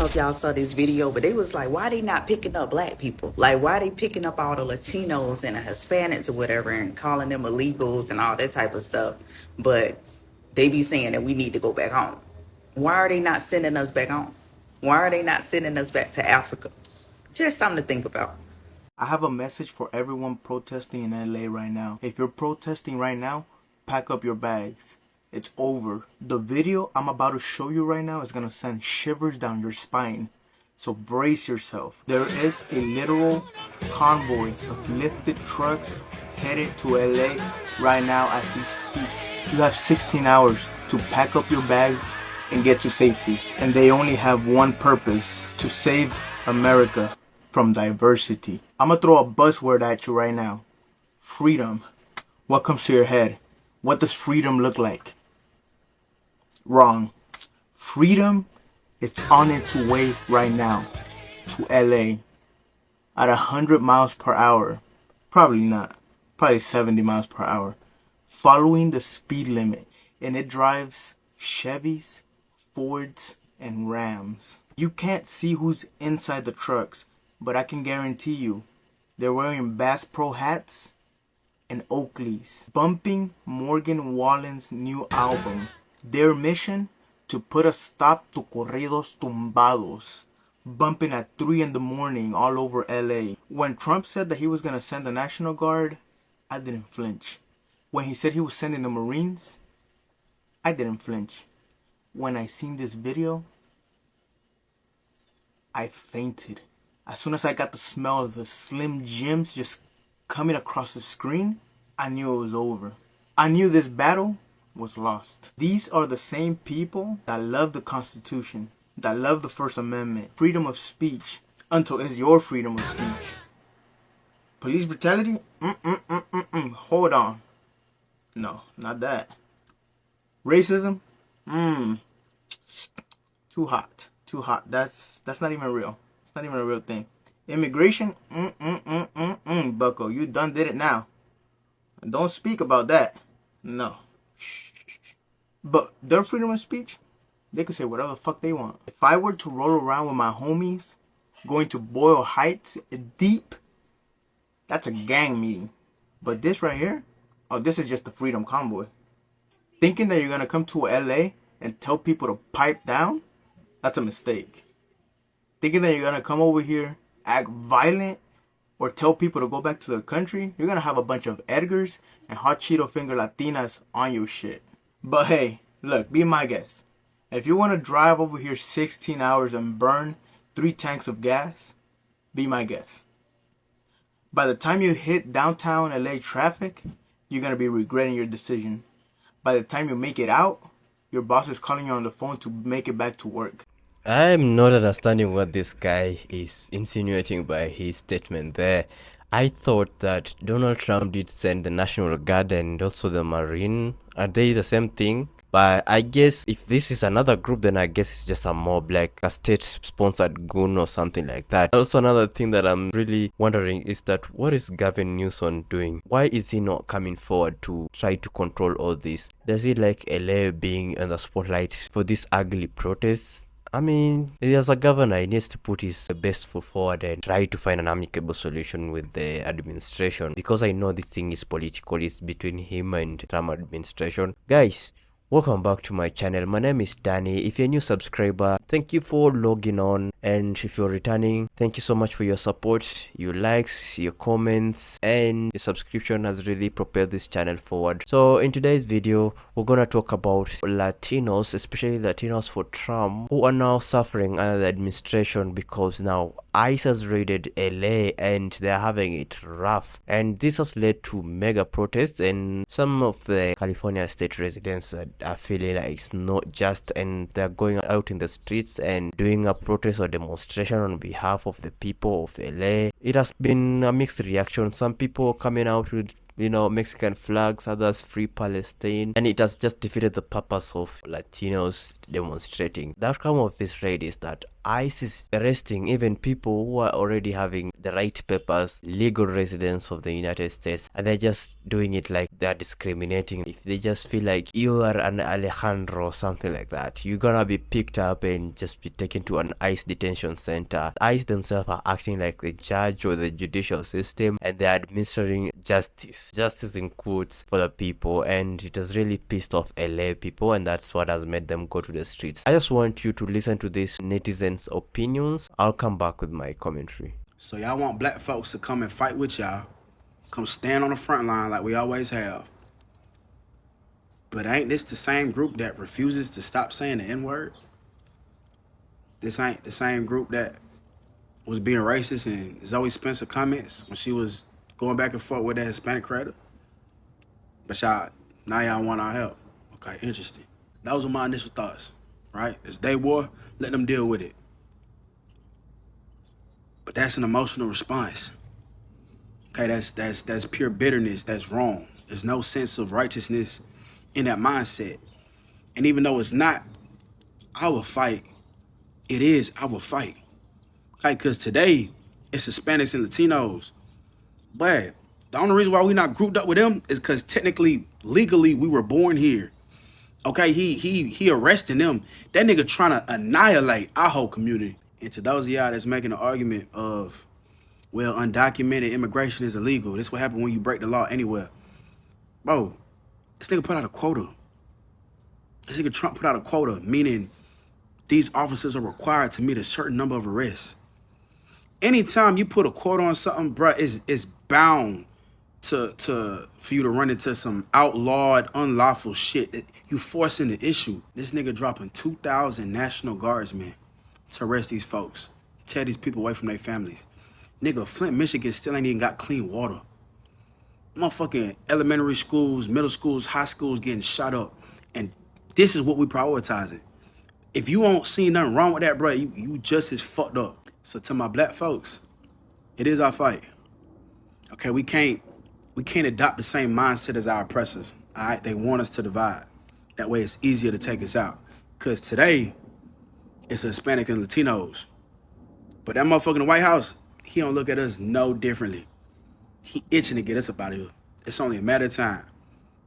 know if y'all saw this video, but they was like, why they not picking up black people? Like, why they picking up all the Latinos and the Hispanics or whatever and calling them illegals and all that type of stuff? But they be saying that we need to go back home. Why are they not sending us back home? Why are they not sending us back to Africa? Just something to think about. I have a message for everyone protesting in LA right now. If you're protesting right now, pack up your bags. It's over. The video I'm about to show you right now is gonna send shivers down your spine. So brace yourself. There is a literal convoy of lifted trucks headed to LA right now as we speak. You have 16 hours to pack up your bags and get to safety. And they only have one purpose: to save America from diversity. I'm gonna throw a buzzword at you right now. Freedom. What comes to your head? What does freedom look like? Wrong. Freedom is on its way right now to LA at 100 miles per hour. Probably not. Probably 70 miles per hour. Following the speed limit. And it drives Chevys, Fords, and Rams. You can't see who's inside the trucks, but I can guarantee you they're wearing Bass Pro hats and Oakleys, bumping Morgan Wallen's new album. Their mission: to put a stop to corridos tumbados, bumping at 3 in the morning all over LA. When Trump said that he was gonna send the National Guard, I didn't flinch. When he said he was sending the Marines, I didn't flinch. When I seen this video, I fainted. As soon as I got the smell of the Slim Jims just coming across the screen, I knew it was over. I knew this battle was lost. These are the same people that love the Constitution, that love the First Amendment, freedom of speech, until it's your freedom of speech. Police brutality? Hold on. No, not that. Racism? Too hot. Too hot. That's not even real. It's not even a real thing. Immigration? Bucko, you done did it now. Don't speak about that. No. But their freedom of speech, they could say whatever the fuck they want. If I were to roll around with my homies, going to Boyle Heights deep, that's a gang meeting. But this right here, oh, this is just the freedom convoy. Thinking that you're gonna come to LA and tell people to pipe down, that's a mistake. Thinking that you're gonna come over here, act violent, or tell people to go back to their country, you're gonna have a bunch of Edgars and hot Cheeto finger Latinas on your shit. But hey, look, be my guest. If you want to drive over here 16 hours and burn 3 tanks of gas, be my guest. By the time you hit downtown LA traffic, you're gonna be regretting your decision. By the time you make it out, your boss is calling you on the phone to make it back to work. I'm not understanding what this guy is insinuating by his statement there. I thought that Donald Trump did send the National Guard and also the Marine. Are they the same thing? But I guess if this is another group, then I guess it's just a mob, like a state-sponsored goon or something like that. Also, another thing that I'm really wondering is that what is Gavin Newsom doing? Why is he not coming forward to try to control all this? Does he like LA being in the spotlight for these ugly protests? I mean, as a governor, he needs to put his best foot forward and try to find an amicable solution with the administration. Because I know this thing is political, it's between him and Trump administration. Guys, welcome back to my channel. My name is Danny. If you're a new subscriber, thank you for logging on, and if you're returning, thank you so much for your support, your likes, your comments, and your subscription has really propelled this channel forward. So in today's video, we're gonna talk about Latinos, especially Latinos for Trump, who are now suffering under the administration because now ICE has raided LA and they're having it rough, and this has led to mega protests, and some of the California state residents are feeling like it's not just, and they're going out in the streets and doing a protest or demonstration on behalf of the people of LA. It has been a mixed reaction. Some people coming out with Mexican flags, others free Palestine, and it has just defeated the purpose of Latinos demonstrating. The outcome of this raid is that ICE is arresting even people who are already having the right papers, legal residents of the United States, and they're just doing it like they're discriminating. If they just feel like you are an Alejandro or something like that, you're gonna be picked up and just be taken to an ICE detention center. ICE themselves are acting like the judge or the judicial system, and they're administering justice in quotes for the people, and it has really pissed off LA people, and that's what has made them go to the streets. I just want you to listen to these netizens' opinions. I'll come back with my commentary. So y'all want black folks to come and fight with y'all, come stand on the front line like we always have. But ain't this the same group that refuses to stop saying the N-word? This ain't the same group that was being racist in Zoe Spencer comments when she was going back and forth with that Hispanic creator. But now y'all want our help. Okay, interesting. Those were my initial thoughts, right? It's their war, let them deal with it. But that's an emotional response. Okay, that's pure bitterness, that's wrong. There's no sense of righteousness in that mindset. And even though it's not our fight, it is our fight. Okay, because today, it's Hispanics and Latinos. But the only reason why we not grouped up with them is because technically, legally, we were born here. Okay, he arresting them. That nigga trying to annihilate our whole community. And to those of y'all that's making an argument of, well, undocumented immigration is illegal. This what happen when you break the law anywhere. Bro, this nigga put out a quota. This nigga Trump put out a quota, meaning these officers are required to meet a certain number of arrests. Anytime you put a quota on something, bro, it's bound for you to run into some outlawed, unlawful shit that you forcing the issue. This nigga dropping 2,000 National Guardsmen to arrest these folks, tear these people away from their families. Nigga, Flint, Michigan still ain't even got clean water. Motherfucking elementary schools, middle schools, high schools getting shot up. And this is what we prioritizing. If you won't see nothing wrong with that, bro, you just as fucked up. So to my black folks, it is our fight. Okay, we can't adopt the same mindset as our oppressors. All right, they want us to divide. That way it's easier to take us out. Because today, it's Hispanic and Latinos. But that motherfucker in the White House, he don't look at us no differently. He itching to get us up out of here. It's only a matter of time.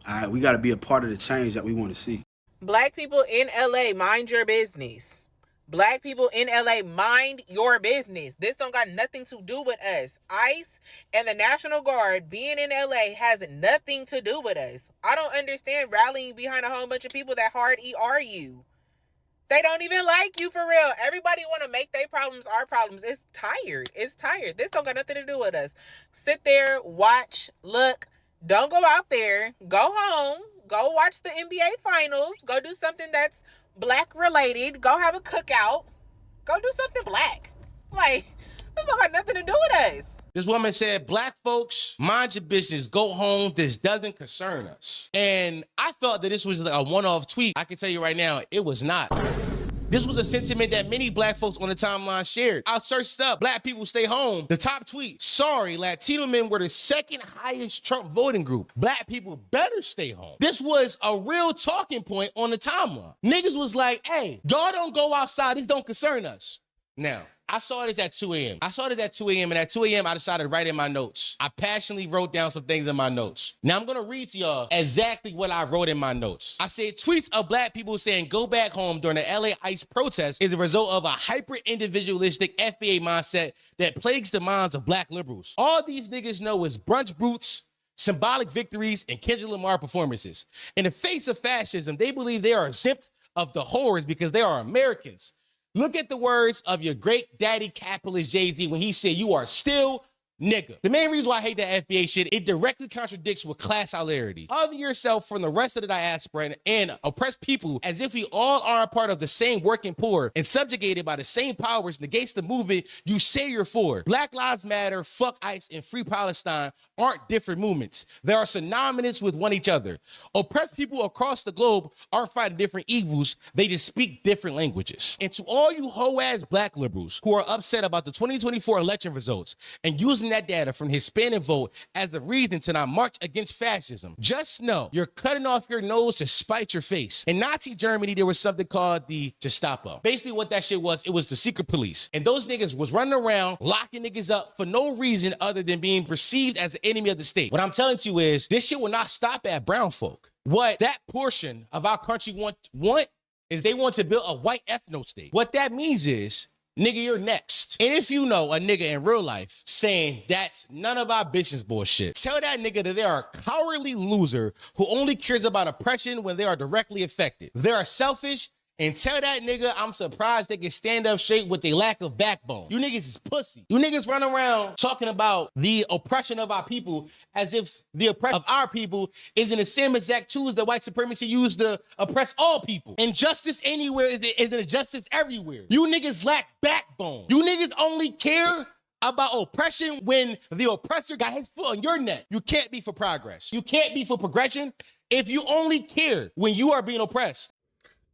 All right, we got to be a part of the change that we want to see. Black people in LA, mind your business. Black people in LA, mind your business. This don't got nothing to do with us. ICE and the National Guard being in LA has nothing to do with us. I don't understand rallying behind a whole bunch of people that hard ER you. They don't even like you for real. Everybody want to make their problems our problems. It's tired. It's tired. This don't got nothing to do with us. Sit there, watch, look. Don't go out there. Go home. Go watch the NBA finals. Go do something that's black related. Go have a cookout. Go do something black. Like, this don't got nothing to do with us. This woman said, black folks, mind your business, go home. This doesn't concern us. And I thought that this was a one-off tweet. I can tell you right now, it was not. This was a sentiment that many black folks on the timeline shared. I searched up, black people stay home. The top tweet, sorry, Latino men were the second highest Trump voting group. Black people better stay home. This was a real talking point on the timeline. Niggas was like, hey, y'all don't go outside. This don't concern us. Now, I saw this at 2 a.m. And at 2 a.m. I decided to write in my notes. I passionately wrote down some things in my notes. Now I'm gonna read to y'all exactly what I wrote in my notes. I said, tweets of black people saying go back home during the LA ICE protest is a result of a hyper-individualistic FBA mindset that plagues the minds of black liberals. All these niggas know is brunch boots, symbolic victories, and Kendrick Lamar performances. In the face of fascism, they believe they are exempt of the horrors because they are Americans. Look at the words of your great daddy capitalist Jay-Z when he said, you are still nigga. The main reason why I hate that FBA shit, it directly contradicts with class solidarity. Other yourself from the rest of the diaspora and oppressed people as if we all are a part of the same working poor and subjugated by the same powers negates the movement you say you're for. Black Lives Matter, fuck ICE, and Free Palestine aren't different movements. They are synonymous with one each other. Oppressed people across the globe aren't fighting different evils. They just speak different languages. And to all you hoe-ass black liberals who are upset about the 2024 election results and using using that data from the Hispanic vote as a reason to not march against fascism, just know you're cutting off your nose to spite your face. In Nazi Germany, there was something called the Gestapo. Basically what that shit was, it was the secret police. And those niggas was running around locking niggas up for no reason other than being perceived as an enemy of the state. What I'm telling you is this shit will not stop at brown folk. What that portion of our country want is they want to build a white ethno state. What that means is, nigga, you're next. And if you know a nigga in real life saying that's none of our business bullshit, tell that nigga that they are a cowardly loser who only cares about oppression when they are directly affected. They are selfish, and tell that nigga I'm surprised they can stand up straight with their lack of backbone. You niggas is pussy. You niggas run around talking about the oppression of our people as if the oppression of our people is in the same exact tools that white supremacy used to oppress all people. Injustice anywhere is an injustice everywhere. You niggas lack backbone. You niggas only care about oppression when the oppressor got his foot on your neck. You can't be for progress. You can't be for progression if you only care when you are being oppressed.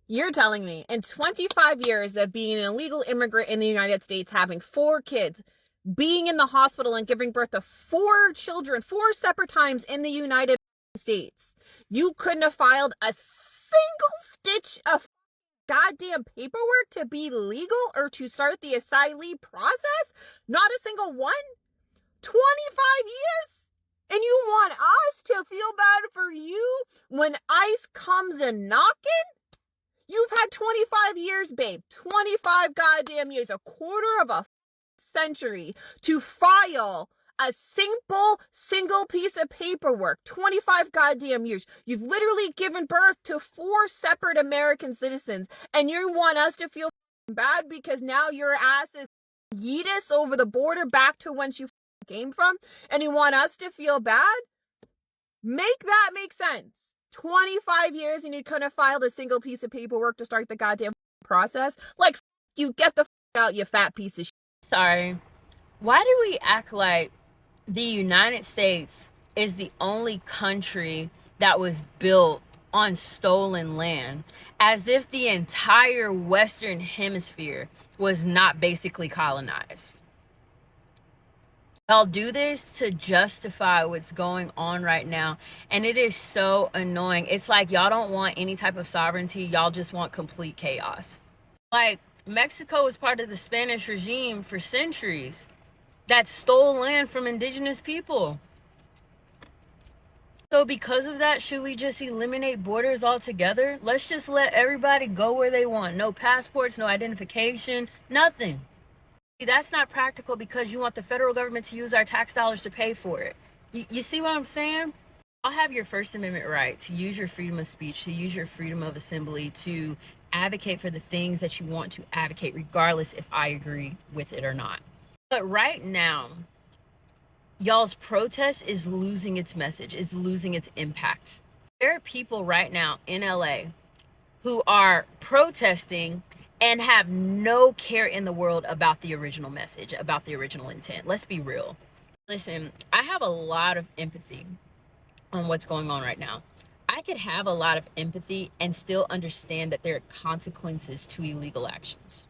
You're telling me in 25 years of being an illegal immigrant in the United States, having 4 kids, being in the hospital and giving birth to 4 children 4 separate times in the United States, you couldn't have filed a single stitch of goddamn paperwork to be legal or to start the asylee process? Not a single one? 25 years? And you want us to feel bad for you when ICE comes and knocking? You've had 25 years, babe. 25 goddamn years. A quarter of a century to file a single piece of paperwork. 25 goddamn years. You've literally given birth to 4 separate American citizens. And you want us to feel bad because now your ass is yeetus over the border back to whence you came from? And you want us to feel bad? Make that make sense. 25 years and you couldn't have filed a single piece of paperwork to start the goddamn process? Like, you get the out, you fat piece of shit. Sorry. Why do we act like the United States is the only country that was built on stolen land, as if the entire Western Hemisphere was not basically colonized? Y'all do this to justify what's going on right now, and it is so annoying. It's like y'all don't want any type of sovereignty. Y'all just want complete chaos. Like, Mexico was part of the Spanish regime for centuries that stole land from indigenous people. So because of that, should we just eliminate borders altogether? Let's just let everybody go where they want. No passports, no identification, nothing. That's not practical because you want the federal government to use our tax dollars to pay for it. You see what I'm saying? I'll have your First Amendment right to use your freedom of speech, to use your freedom of assembly, to advocate for the things that you want to advocate, regardless if I agree with it or not. But right now, y'all's protest is losing its message, is losing its impact. There are people right now in LA who are protesting and have no care in the world about the original message, about the original intent. Let's be real. Listen, I have a lot of empathy on what's going on right now. I could have a lot of empathy and still understand that there are consequences to illegal actions.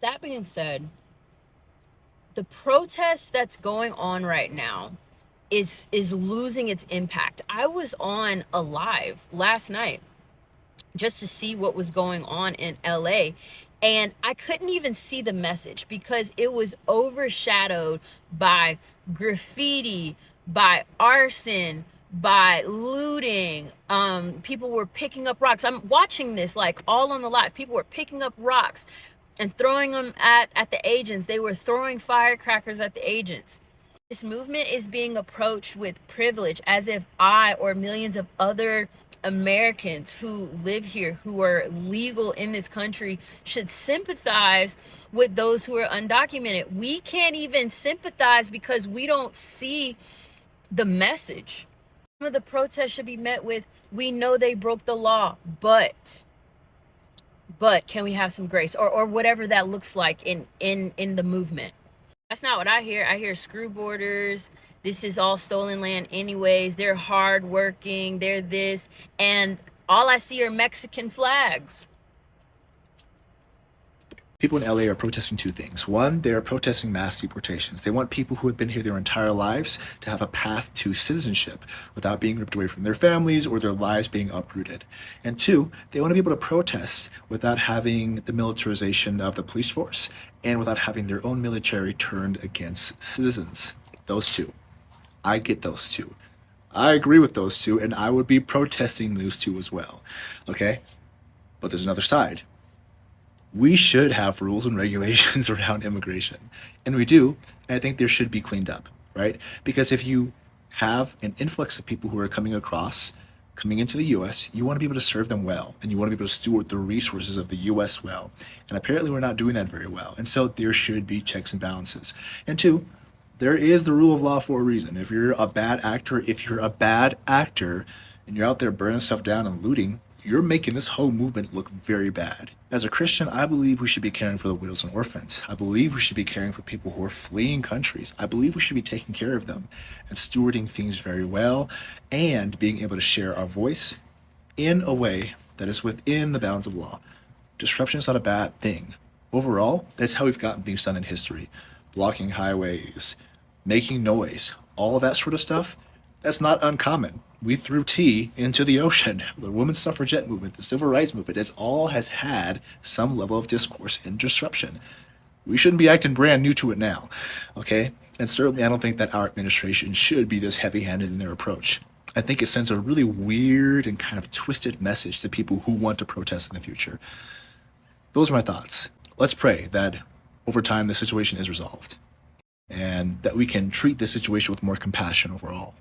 That being said, the protest that's going on right now is losing its impact. I was on a live last night just to see what was going on in LA. And I couldn't even see the message because it was overshadowed by graffiti, by arson, by looting. People were picking up rocks. I'm watching this like all on the live. People were picking up rocks and throwing them at the agents. They were throwing firecrackers at the agents. This movement is being approached with privilege, as if I or millions of other Americans who live here, who are legal in this country, should sympathize with those who are undocumented. We can't even sympathize because we don't see the message. Some of the protests should be met with, we know they broke the law, but can we have some grace, or whatever that looks like in the movement. That's not what I hear. I hear screw borders. This is all stolen land anyways. They're hardworking. They're this. And all I see are Mexican flags. People in LA are protesting two things. One, they are protesting mass deportations. They want people who have been here their entire lives to have a path to citizenship without being ripped away from their families or their lives being uprooted. And two, they want to be able to protest without having the militarization of the police force and without having their own military turned against citizens. Those two. I get those two. I agree with those two, and I would be protesting those two as well. Okay? But there's another side. We should have rules and regulations around immigration. And we do, and I think there should be cleaned up, right? Because if you have an influx of people who are coming into the US, you want to be able to serve them well, and you want to be able to steward the resources of the US well. And apparently we're not doing that very well. And so there should be checks and balances. And two, there is the rule of law for a reason. If you're a bad actor and you're out there burning stuff down and looting, you're making this whole movement look very bad. As a Christian, I believe we should be caring for the widows and orphans. I believe we should be caring for people who are fleeing countries. I believe we should be taking care of them and stewarding things very well and being able to share our voice in a way that is within the bounds of law. Disruption is not a bad thing. Overall, that's how we've gotten things done in history. Blocking highways, making noise, all of that sort of stuff, that's not uncommon. We threw tea into the ocean. The women's suffragette movement, the civil rights movement, it all has had some level of discourse and disruption. We shouldn't be acting brand new to it now, okay? And certainly I don't think that our administration should be this heavy-handed in their approach. I think it sends a really weird and kind of twisted message to people who want to protest in the future. Those are my thoughts. Let's pray that over time the situation is resolved and that we can treat this situation with more compassion overall.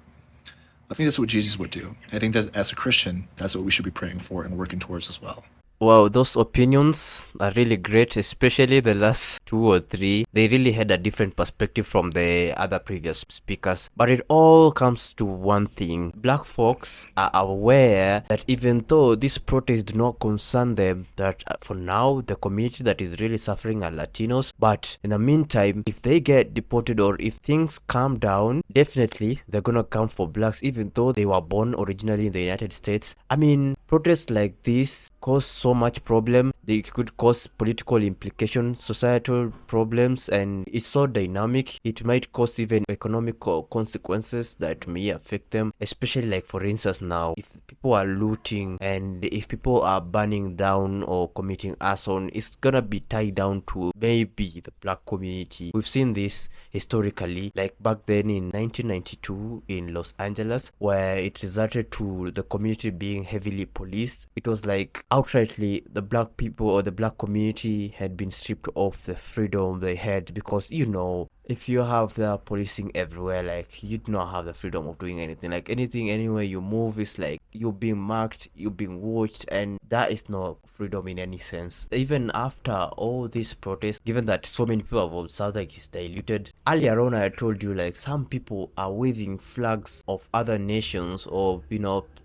I think that's what Jesus would do. I think that as a Christian, that's what we should be praying for and working towards as well. Wow, those opinions are really great, especially the last 2 or 3. They really had a different perspective from the other previous speakers. But it all comes to one thing. Black folks are aware that even though this protest do not concern them, that for now, the community that is really suffering are Latinos. But in the meantime, if they get deported or if things calm down, definitely they're gonna come for blacks, even though they were born originally in the United States. I mean, protests like this cause so much problem. They could cause political implications, societal problems, and it's so dynamic. It might cause even economical consequences that may affect them, especially like for instance now, if people are looting and if people are burning down or committing arson, it's gonna be tied down to maybe the black community. We've seen this historically, like back then in 1992 in Los Angeles, where it resulted to the community being heavily policed. It was like outrightly the black people or the black community had been stripped of the freedom they had, because if you have the policing everywhere, like you do not have the freedom of doing anything. Like anything, anywhere you move is like you're being marked, you're being watched, and that is not freedom in any sense. Even after all these protests, given that so many people have observed like it's diluted. Earlier on I told you like some people are waving flags of other nations or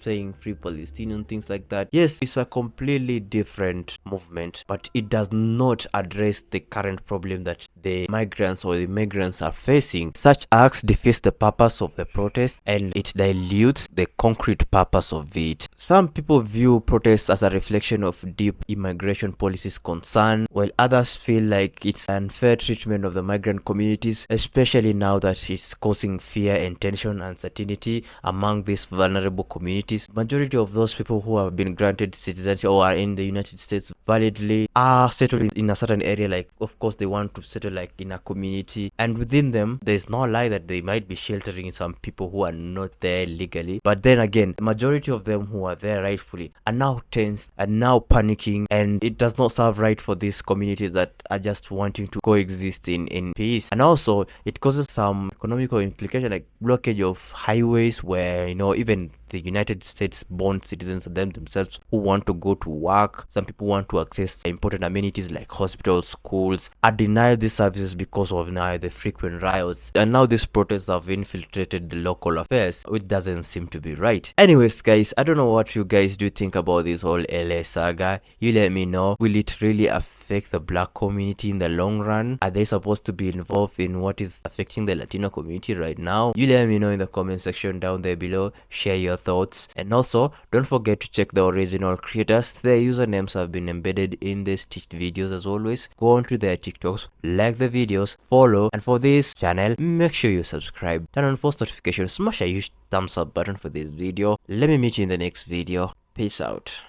saying free Palestine and things like that. Yes, it's a completely different movement, but it does not address the current problem that the migrants or the migrants are facing. Such acts defeats the purpose of the protest and it dilutes the concrete purpose of it. Some people view protests as a reflection of deep immigration policies concern, while others feel like it's unfair treatment of the migrant communities, especially now that it's causing fear and tension and uncertainty among these vulnerable communities. Majority of those people who have been granted citizenship or are in the United States validly are settled in a certain area. Like of course they want to settle like in a community, and within them there's no lie that they might be sheltering some people who are not there legally. But then again, the majority of them who are there rightfully are now tense and now panicking, and it does not serve right for these communities that are just wanting to coexist in peace. And also it causes some economical implication, like blockage of highways where even the United States born citizens themselves who want to go to work, some people want to access important amenities like hospitals, schools, are denied these services because of now the frequent riots. And now these protests have infiltrated the local affairs, which doesn't seem to be right. Anyways guys, I don't know what you guys do think about this whole LA saga. You let me know. Will it really affect the black community in the long run? Are they supposed to be involved in what is affecting the Latino community right now? You let me know in the comment section down there below. Share your thoughts. And also, don't forget to check the original creators. Their usernames have been embedded in the stitched videos as always. Go on to their TikToks, like the videos, follow, and for this channel, make sure you subscribe, turn on post notifications, smash a huge thumbs up button for this video. Let me meet you in the next video. Peace out.